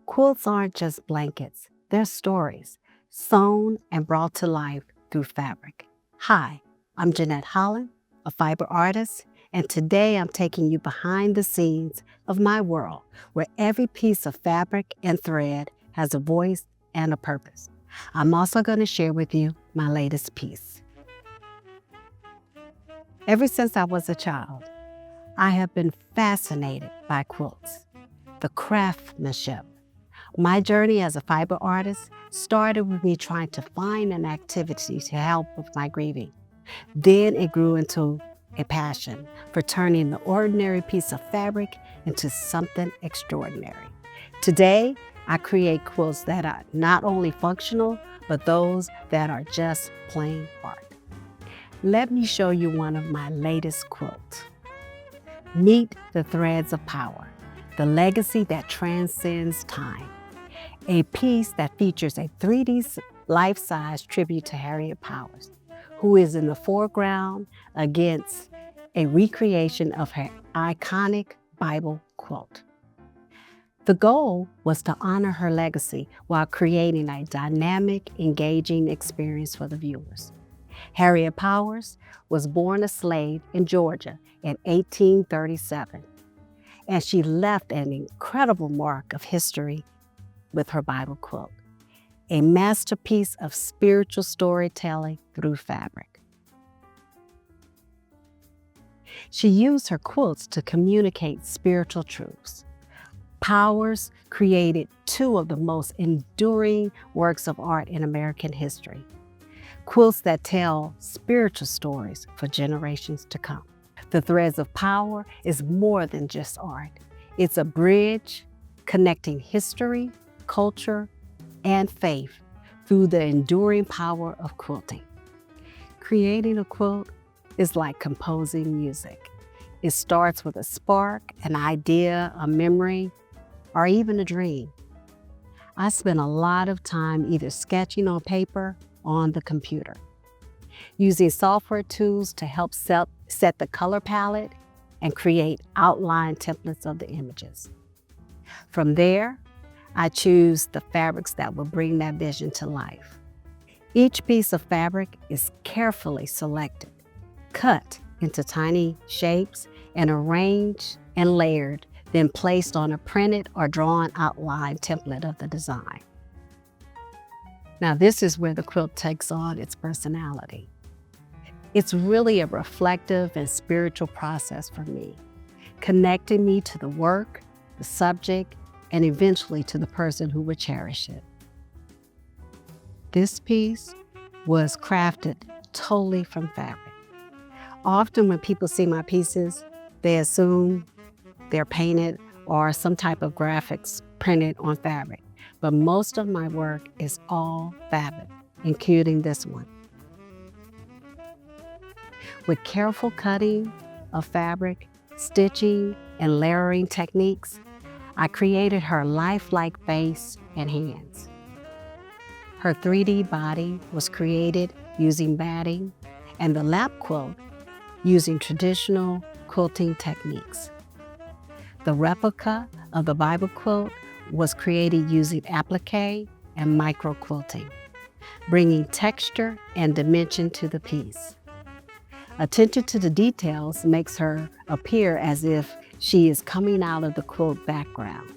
Quilts aren't just blankets, they're stories, sewn and brought to life through fabric. Hi, I'm Janette Holland, a fiber artist, and today I'm taking you behind the scenes of my world, where every piece of fabric and thread has a voice and a purpose. I'm also going to share with you my latest piece. Ever since I was a child, I have been fascinated by quilts, the craftsmanship. My journey as a fiber artist started with me trying to find an activity to help with my grieving. Then it grew into a passion for turning the ordinary piece of fabric into something extraordinary. Today, I create quilts that are not only functional, but those that are just plain art. Let me show you one of my latest quilts. Meet the threads of power, the legacy that transcends time. A piece that features a 3D life-size tribute to Harriet Powers, who is in the foreground against a recreation of her iconic Bible quilt. The goal was to honor her legacy while creating a dynamic, engaging experience for the viewers. Harriet Powers was born a slave in Georgia in 1837, and she left an incredible mark of history with her Bible quilt, a masterpiece of spiritual storytelling through fabric. She used her quilts to communicate spiritual truths. Powers created two of the most enduring works of art in American history, quilts that tell spiritual stories for generations to come. The Threads of Power is more than just art. It's a bridge connecting history, culture, and faith through the enduring power of quilting. Creating a quilt is like composing music. It starts with a spark, an idea, a memory, or even a dream. I spend a lot of time either sketching on paper or on the computer, using software tools to help set the color palette and create outline templates of the images. From there, I choose the fabrics that will bring that vision to life. Each piece of fabric is carefully selected, cut into tiny shapes, and arranged and layered, then placed on a printed or drawn outline template of the design. Now, this is where the quilt takes on its personality. It's really a reflective and spiritual process for me, connecting me to the work, the subject, and eventually to the person who would cherish it. This piece was crafted totally from fabric. Often when people see my pieces, they assume they're painted or some type of graphics printed on fabric. But most of my work is all fabric, including this one. With careful cutting of fabric, stitching, and layering techniques, I created her lifelike face and hands. Her 3D body was created using batting, and the lap quilt using traditional quilting techniques. The replica of the Bible quilt was created using applique and micro quilting, bringing texture and dimension to the piece. Attention to the details makes her appear as if she is coming out of the quilt background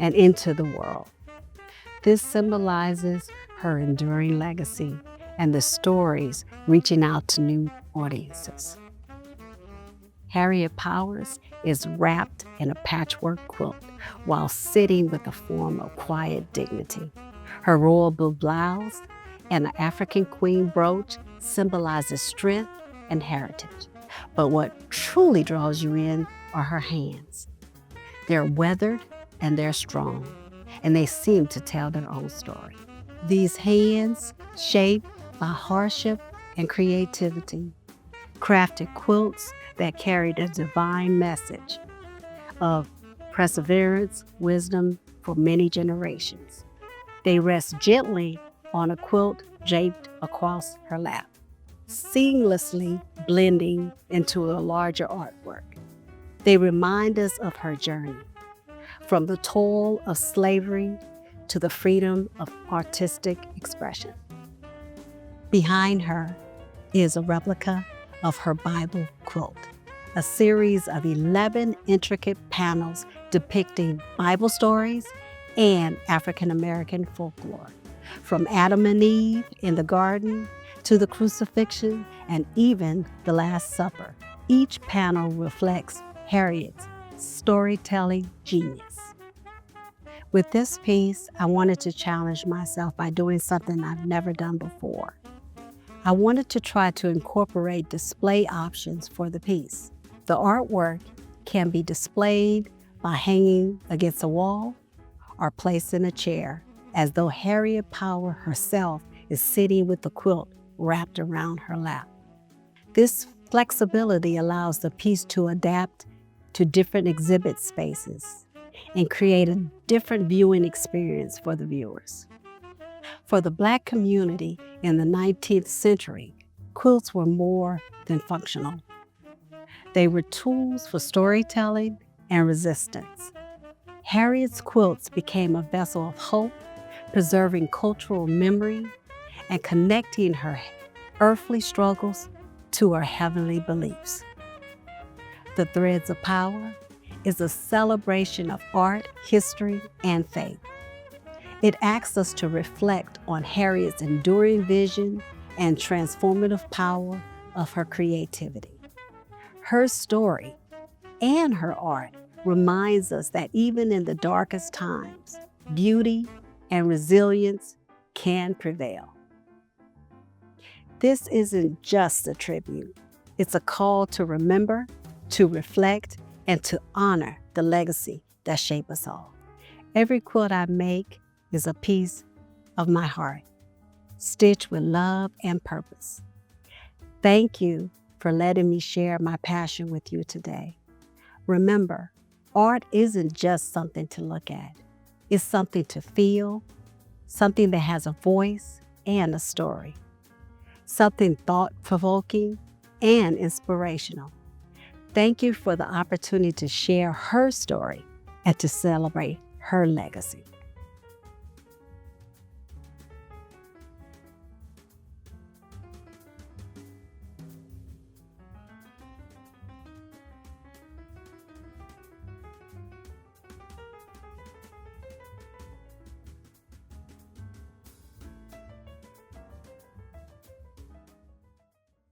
and into the world. This symbolizes her enduring legacy and the stories reaching out to new audiences. Harriet Powers is wrapped in a patchwork quilt while sitting with a form of quiet dignity. Her royal blue blouse and the African queen brooch symbolizes strength and heritage. But what truly draws you in are her hands. They're weathered and they're strong, and they seem to tell their own story. These hands, shaped by hardship and creativity, crafted quilts that carried a divine message of perseverance, wisdom for many generations. They rest gently on a quilt draped across her lap, seamlessly blending into a larger artwork. They remind us of her journey, from the toil of slavery to the freedom of artistic expression. Behind her is a replica of her Bible quilt, a series of 11 intricate panels depicting Bible stories and African American folklore, from Adam and Eve in the garden to the crucifixion and even the Last Supper. Each panel reflects Harriet's storytelling genius. With this piece, I wanted to challenge myself by doing something I've never done before. I wanted to try to incorporate display options for the piece. The artwork can be displayed by hanging against a wall or placed in a chair, as though Harriet Power herself is sitting with the quilt wrapped around her lap. This flexibility allows the piece to adapt to different exhibit spaces and create a different viewing experience for the viewers. For the Black community in the 19th century, quilts were more than functional. They were tools for storytelling and resistance. Harriet's quilts became a vessel of hope, preserving cultural memory and connecting her earthly struggles to her heavenly beliefs. The Threads of Power is a celebration of art, history, and faith. It asks us to reflect on Harriet's enduring vision and transformative power of her creativity. Her story and her art reminds us that even in the darkest times, beauty and resilience can prevail. This isn't just a tribute. It's a call to remember, to reflect, and to honor the legacy that shaped us all. Every quilt I make is a piece of my heart, stitched with love and purpose. Thank you for letting me share my passion with you today. Remember, art isn't just something to look at. It's something to feel, something that has a voice and a story, something thought-provoking and inspirational. Thank you for the opportunity to share her story and to celebrate her legacy.